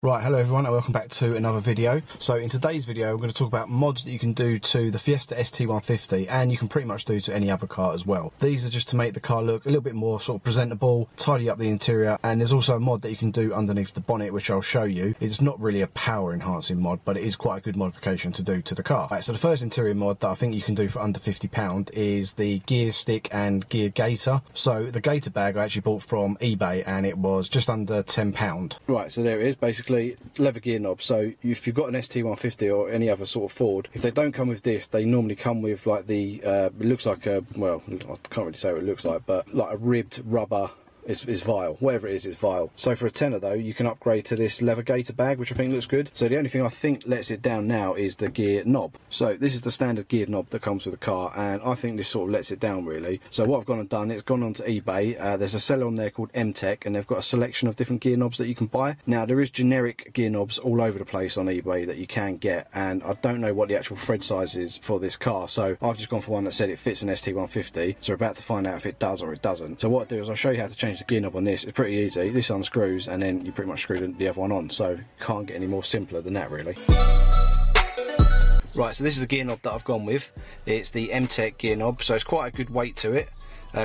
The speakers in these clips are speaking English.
Right, hello everyone and welcome back to another video. So in today's video we're going to talk about mods that you can do to the Fiesta ST150, and you can pretty much do to any other car as well. These are just to make the car look a little bit more sort of presentable, tidy up the interior, and there's also a mod that you can do underneath the bonnet which I'll show you. It's not really a power enhancing mod, but it is quite a good modification to do to the car. Right, so the first interior mod that I think you can do for under £50 is the gear stick and gear gaiter. So the gaiter bag I actually bought from eBay and it was just under £10. Right, so there it is, basically leather gear knob. So if you've got an ST150 or any other sort of Ford, if they don't come with this, they normally come with like the it looks like a, well, I can't really say what it looks like, but like a ribbed rubber. It's vile, whatever it is, it's vile. So for a tenner though, you can upgrade to this leather gaiter bag, which I think looks good. So the only thing I think lets it down now is the gear knob. So this is the standard gear knob that comes with the car, and I think this sort of lets it down really. So what I've gone and done, it's gone onto eBay. There's a seller on there called MTech, and they've got a selection of different gear knobs that you can buy. Now there is generic gear knobs all over the place on eBay that you can get, and I don't know what the actual thread size is for this car. So I've just gone for one that said it fits an ST150. So we're about to find out if it does or it doesn't. So what I do is I'll show you how to change the gear knob on this. It's pretty easy. This unscrews and then you pretty much screw the other one on, so can't get any more simpler than that really. Right, so this is the gear knob that I've gone with. It's the MTech gear knob, so it's quite a good weight to it.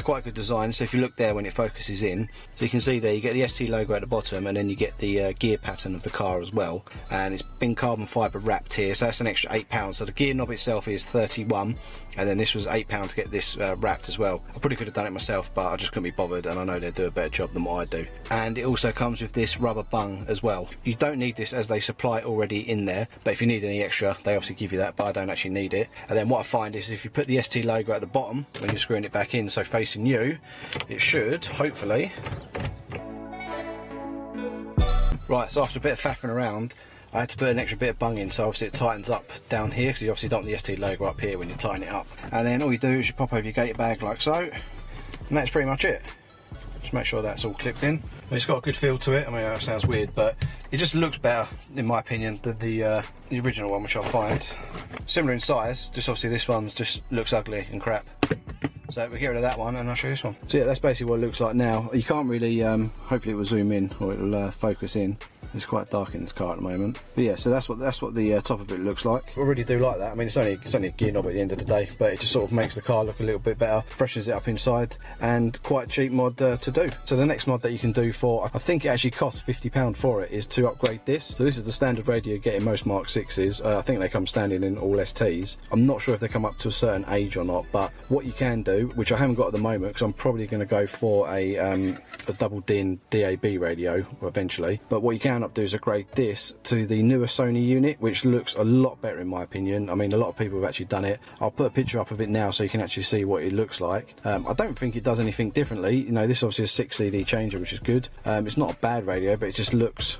Quite a good design. So if you look there when it focuses in, so you can see there you get the ST logo at the bottom, and then you get the gear pattern of the car as well, and it's been carbon fibre wrapped here, so that's an extra £8. So the gear knob itself is 31, and then this was £8 to get this wrapped as well. I probably could have done it myself, but I just couldn't be bothered, and I know they'll do a better job than what I do. And it also comes with this rubber bung as well. You don't need this as they supply it already in there, but if you need any extra they obviously give you that, but I don't actually need it. And then what I find is if you put the ST logo at the bottom when you're screwing it back in, so facing you, it should hopefully. Right, so after a bit of faffing around I had to put an extra bit of bung in, so obviously it tightens up down here, because you obviously don't want the ST logo up here when you tighten it up. And then all you do is you pop over your gaiter bag like so, and that's pretty much it. Just make sure that's all clipped in. It's got a good feel to it. I mean, that sounds weird, but it just looks better in my opinion than the original one, which I find similar in size, just obviously this one just looks ugly and crap. So we'll get rid of that one and I'll show you this one. So yeah, that's basically what it looks like now. You can't really, hopefully it will zoom in or it will focus in. It's quite dark in this car at the moment. But yeah, so that's what the top of it looks like. I really do like that. I mean, it's only a gear knob at the end of the day, but it just sort of makes the car look a little bit better, freshens it up inside, and quite a cheap mod to do. So the next mod that you can do for, I think it actually costs £50 for it, is to upgrade this. So this is the standard radio you get in most Mark 6s. I think they come standing in all STs. I'm not sure if they come up to a certain age or not, but what you can do, which I haven't got at the moment because I'm probably going to go for a double DIN DAB radio eventually, but what you can do is upgrade this to the newer Sony unit, which looks a lot better in my opinion. I mean, a lot of people have actually done it. I'll put a picture up of it now so you can actually see what it looks like. I don't think it does anything differently. You know, this is obviously a 6 CD changer, which is good. It's not a bad radio, but it just looks,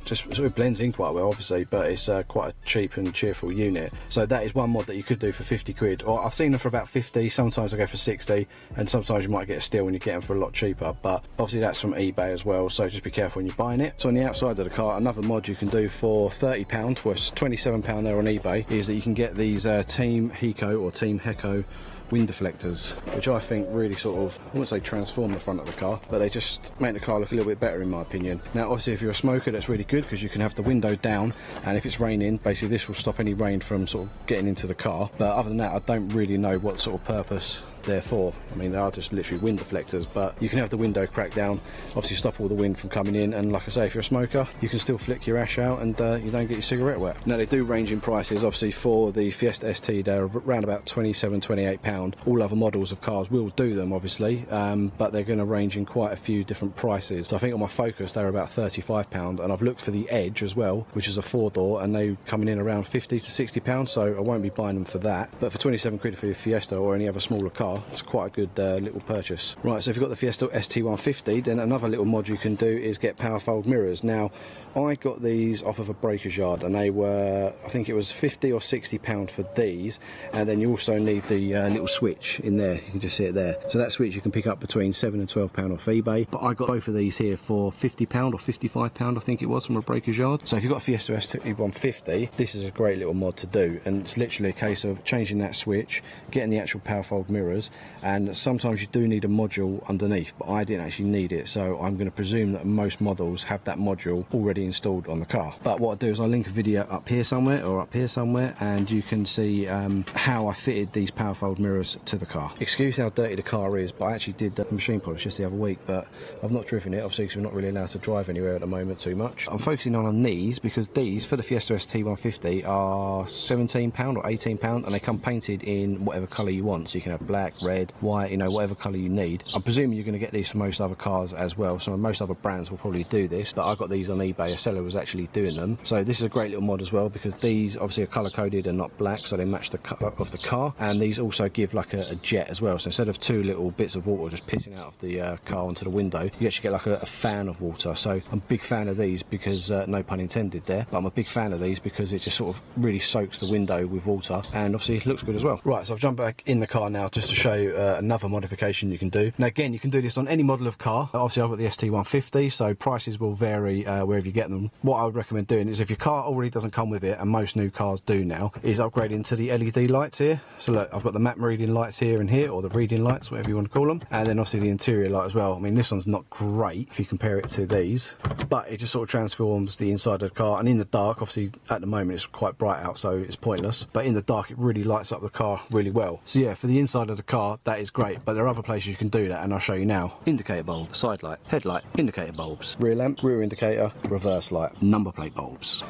just sort of blends in quite well obviously, but it's quite a cheap and cheerful unit. So that is one mod that you could do for 50 quid, or I've seen them for about 50, sometimes I go for 60, and sometimes you might get a steal when you get them for a lot cheaper, but obviously that's from eBay as well, so just be careful when you're buying it. So on the outside of the car, another mod you can do for £30, well it's £27 there on eBay, is that you can get these Team Heco or Team Heco wind deflectors, which I think really sort of, I wouldn't say transform the front of the car, but they just make the car look a little bit better in my opinion. Now obviously if you're a smoker, that's really good because you can have the window down, and if it's raining, basically this will stop any rain from sort of getting into the car. But other than that, I don't really know what sort of purpose they're for. I mean, they are just literally wind deflectors, but you can have the window cracked down, obviously stop all the wind from coming in, and like I say, if you're a smoker, you can still flick your ash out and you don't get your cigarette wet. Now they do range in prices, obviously for the Fiesta ST they're around about £27–28. All other models of cars will do them obviously, but they're going to range in quite a few different prices. So I think on my Focus they're about £35, and I've looked for the Edge as well, which is a 4-door, and they're coming in around £50–60, so I won't be buying them for that. But for 27 quid for your Fiesta or any other smaller car, it's quite a good little purchase. Right, so if you've got the Fiesta ST150, then another little mod you can do is get power fold mirrors. Now I got these off of a breaker's yard, and they were, I think it was £50 or £60 for these, and then you also need the little switch in there. You can just see it there. So that switch you can pick up between £7 and £12 off eBay, but I got both of these here for £50 or £55 I think it was, from a breaker's yard. So if you've got a Fiesta ST150, this is a great little mod to do, and it's literally a case of changing that switch, getting the actual power fold mirrors, and sometimes you do need a module underneath, but I didn't actually need it, so I'm going to presume that most models have that module already installed on the car. But what I do is I link a video up here somewhere or up here somewhere, and you can see how I fitted these power fold mirrors to the car. Excuse how dirty the car is, but I actually did the machine polish just the other week, but I've not driven it, obviously, because we're not really allowed to drive anywhere at the moment too much. I'm focusing on these because these, for the Fiesta ST150, are £17 or £18, and they come painted in whatever colour you want. So you can have black, red, white, you know, whatever colour you need. I'm presuming you're going to get these for most other cars as well. So most other brands will probably do this, but I got these on eBay. A seller was actually doing them. So this is a great little mod as well, because these obviously are colour coded and not black, so they match the colour of the car. And these also give like a jet as well. So instead of two little bits of water just pissing out of the car onto the window, you actually get like a fan of water. So I'm a big fan of these because, no pun intended there, but I'm a big fan of these because it just sort of really soaks the window with water, and obviously it looks good as well. Right, so I've jumped back in the car now just to show you another modification you can do. Now again, you can do this on any model of car. Obviously I've got the ST150, so prices will vary wherever you get them. What I would recommend doing is, if your car already doesn't come with it, and most new cars do now, is upgrading to the LED lights here. So look, I've got the map reading lights here and here, or the reading lights, whatever you want to call them, and then obviously the interior light as well. I mean, this one's not great if you compare it to these, but it just sort of transforms the inside of the car. And in the dark, obviously at the moment it's quite bright out, so it's pointless, but in the dark it really lights up the car really well. So yeah, for the inside of the car, that is great, but there are other places you can do that, and I'll show you now. Indicator bulb, side light, headlight, indicator bulbs, rear lamp, rear indicator, reverse light, number plate bulbs,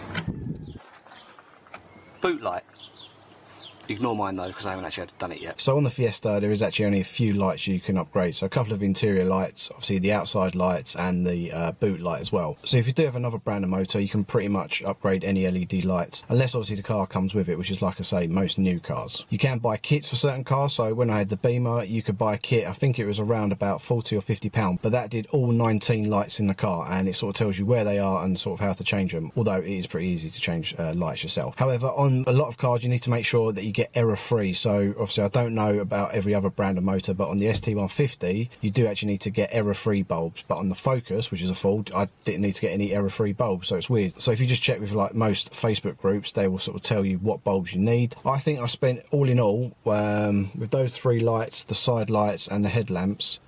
boot light. Ignore mine though, because I haven't actually done it yet. So on the Fiesta, there is actually only a few lights you can upgrade. So a couple of interior lights, obviously the outside lights, and the boot light as well. So if you do have another brand of motor, you can pretty much upgrade any LED lights, unless obviously the car comes with it, which is, like I say, most new cars. You can buy kits for certain cars. So when I had the Beamer, you could buy a kit, I think it was around about £40 or £50, but that did all 19 lights in the car, and it sort of tells you where they are and sort of how to change them, although it is pretty easy to change lights yourself. However, on a lot of cars, you need to make sure that you get error free. So obviously I don't know about every other brand of motor, but on the ST150 you do actually need to get error free bulbs, but on the Focus, which is a Ford, I didn't need to get any error free bulbs, so it's weird. So if you just check with like most Facebook groups, they will sort of tell you what bulbs you need. I think I spent all in all, with those three lights, the side lights and the headlamps,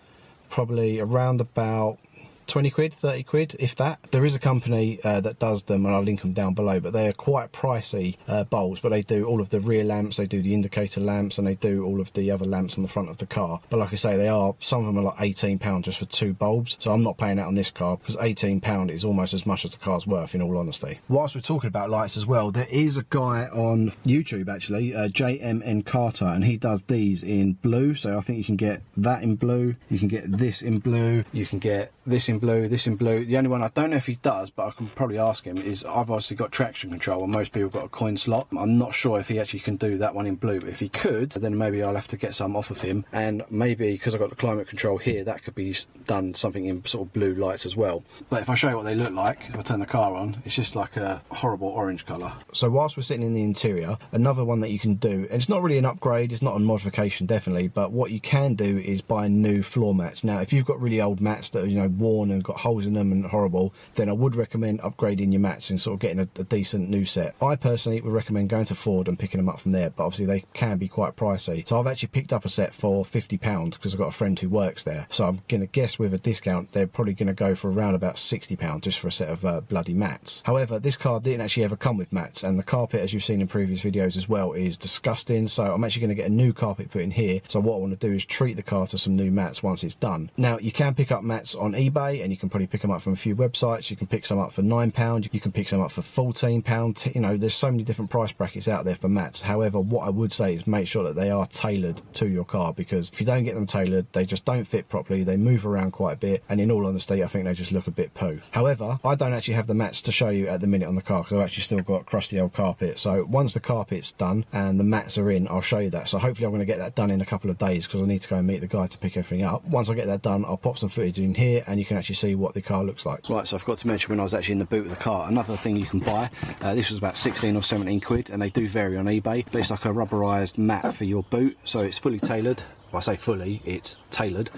probably around about 20 quid, 30 quid, if that. There is a company that does them, and I'll link them down below, but they are quite pricey bulbs, but they do all of the rear lamps, they do the indicator lamps, and they do all of the other lamps on the front of the car. But like I say, they are, some of them are like £18 just for two bulbs, so I'm not paying that on this car, because £18 is almost as much as the car's worth, in all honesty. Whilst we're talking about lights as well, there is a guy on YouTube actually, JMN Carter, and he does these in blue. So I think you can get that in blue, you can get this in blue, you can get this in blue, this in blue. The only one I don't know if he does, but I can probably ask him, is I've obviously got traction control and most people got a coin slot. I'm not sure if he actually can do that one in blue, but if he could, then maybe I'll have to get some off of him, and maybe because I've got the climate control here, that could be done something in sort of blue lights as well. But if I show you what they look like, if I turn the car on, it's just like a horrible orange colour. So whilst we're sitting in the interior, another one that you can do, and it's not really an upgrade, it's not a modification definitely, but what you can do is buy new floor mats. Now if you've got really old mats that are, you know, worn and got holes in them and horrible, then I would recommend upgrading your mats and sort of getting a decent new set. I personally would recommend going to Ford and picking them up from there, but obviously they can be quite pricey. So I've actually picked up a set for £50 because I've got a friend who works there. So I'm going to guess with a discount they're probably going to go for around about £60 just for a set of bloody mats. However, this car didn't actually ever come with mats, and the carpet, as you've seen in previous videos as well, is disgusting. So I'm actually going to get a new carpet put in here. So what I want to do is treat the car to some new mats once it's done. Now you can pick up mats on eBay, and you can probably pick them up from a few websites. You can pick some up for £9, you can pick some up for £14. You know, there's so many different price brackets out there for mats. However, what I would say is make sure that they are tailored to your car, because if you don't get them tailored, they just don't fit properly, they move around quite a bit, and in all honesty I think they just look a bit poo. However, I don't actually have the mats to show you at the minute on the car, because I've actually still got crusty old carpet. So once the carpet's done and the mats are in, I'll show you that. So hopefully I'm going to get that done in a couple of days, because I need to go and meet the guy to pick everything up. Once I get that done, I'll pop some footage in here and you can actually see what the car looks like. Right, so I forgot to mention when I was actually in the boot of the car, another thing you can buy, this was about 16 or 17 quid, and they do vary on eBay, but it's like a rubberized mat for your boot, so it's fully tailored. Well, I say fully, it's tailored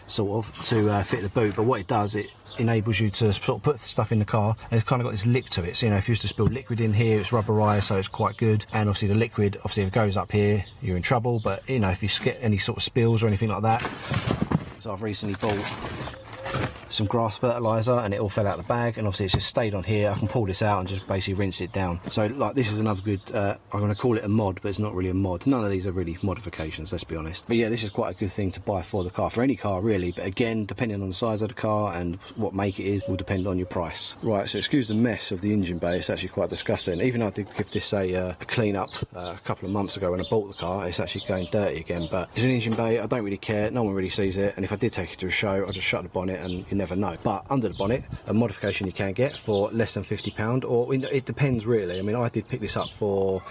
sort of to fit the boot, but what it does, it enables you to sort of put stuff in the car, and it's kind of got this lip to it. So you know, if you used to spill liquid in here, it's rubberized, so it's quite good. And obviously the liquid, obviously if it goes up here, you're in trouble, but you know, if you get any sort of spills or anything like that. So I've recently bought some grass fertiliser and it all fell out the bag, and obviously it's just stayed on here. I can pull this out and just basically rinse it down. So like this is another good, I'm going to call it a mod, but it's not really a mod. None of these are really modifications, let's be honest. But yeah, this is quite a good thing to buy for the car, for any car really, but again, depending on the size of the car and what make it is, will depend on your price. Right, so excuse the mess of the engine bay, it's actually quite disgusting. Even though I did give this a clean up a couple of months ago when I bought the car, it's actually going dirty again. But it's an engine bay, I don't really care, no one really sees it, and if I did take it to a show, I'll just shut the bonnet and you never know. But under the bonnet, a modification you can get for less than £50, or it depends really. I mean, I did pick this up for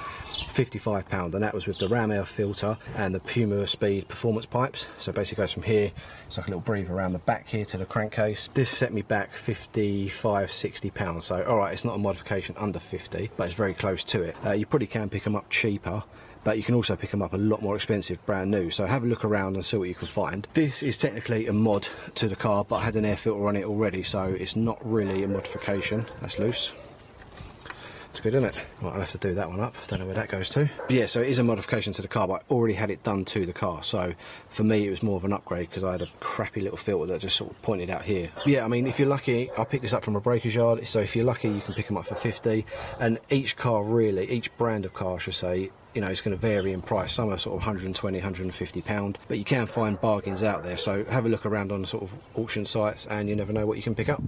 £55, and that was with the ram air filter and the Puma Speed performance pipes. So basically goes from here, it's like a little breather around the back here to the crankcase. This set me back £55–60. So alright, it's not a modification under 50, but it's very close to it. You probably can pick them up cheaper, but you can also pick them up a lot more expensive brand new. So have a look around and see what you can find. This is technically a mod to the car, but I had an air filter on it already, so it's not really a modification. That's loose. It's good, isn't it? Right, I'll have to do that one up. Don't know where that goes to. But yeah, so it is a modification to the car, but I already had it done to the car. So for me, it was more of an upgrade because I had a crappy little filter that just sort of pointed out here. But yeah, I mean, if you're lucky, I'll pick this up from a breaker's yard. So if you're lucky, you can pick them up for 50. And each car really, each brand of car, I should say, you know, it's going to vary in price. Some are sort of £120, £150, but you can find bargains out there. So have a look around on sort of auction sites and you never know what you can pick up.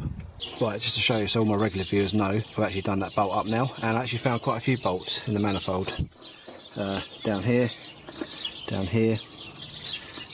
Right, just to show you so all my regular viewers know, I've actually done that bolt up now, and I actually found quite a few bolts in the manifold. Down here,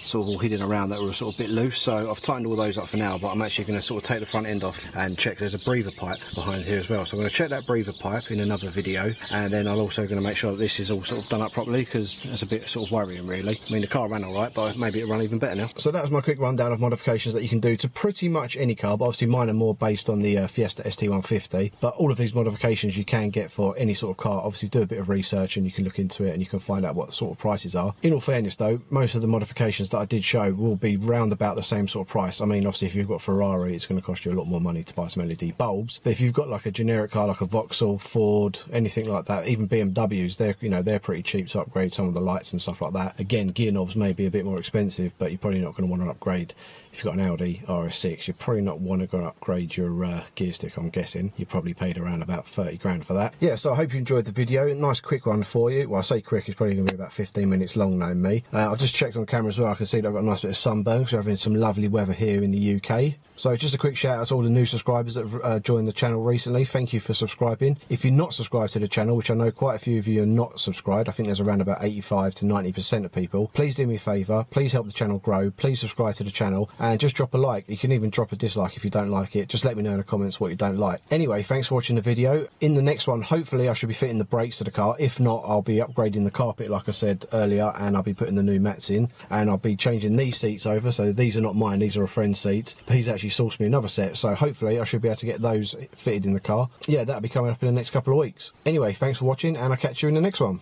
sort of all hidden around that were sort of a bit loose, so I've tightened all those up for now, but I'm actually going to sort of take the front end off and check. There's a breather pipe behind here as well, so I'm going to check that breather pipe in another video, and then I'm also going to make sure that this is all sort of done up properly, because it's a bit sort of worrying really. I mean, the car ran alright, but maybe it'll run even better now. So that was my quick rundown of modifications that you can do to pretty much any car, but obviously mine are more based on the Fiesta ST150, but all of these modifications you can get for any sort of car. Obviously do a bit of research and you can look into it and you can find out what sort of prices are. In all fairness though, most of the modifications that I did show will be round about the same sort of price. I mean, obviously if you've got Ferrari, it's going to cost you a lot more money to buy some LED bulbs, but if you've got like a generic car like a Vauxhall, Ford, anything like that, even BMWs, they're pretty cheap to upgrade some of the lights and stuff like that. Again, gear knobs may be a bit more expensive, but you're probably not going to want to upgrade. If you've got an Audi RS6, you're probably not want to go upgrade your gear stick, I'm guessing. You probably paid around about 30 grand for that. Yeah, so I hope you enjoyed the video. Nice quick one for you. Well, I say quick, it's probably going to be about 15 minutes long, knowing me. I've just checked on camera as well. I can see that I've got a nice bit of sunburn, so we're having some lovely weather here in the UK. So just a quick shout out to all the new subscribers that have joined the channel recently. Thank you for subscribing. If you're not subscribed to the channel, which I know quite a few of you are not subscribed, I think there's around about 85 to 90% of people, please do me a favour, please help the channel grow, please subscribe to the channel and just drop a like. You can even drop a dislike if you don't like it. Just let me know in the comments what you don't like. Anyway, thanks for watching the video. In the next one, hopefully I should be fitting the brakes to the car. If not, I'll be upgrading the carpet like I said earlier, and I'll be putting the new mats in, and I'll be changing these seats over. So these are not mine, these are a friend's seats. He's actually sourced me another set, so hopefully I should be able to get those fitted in the car. Yeah, that'll be coming up in the next couple of weeks. Anyway, thanks for watching and I'll catch you in the next one.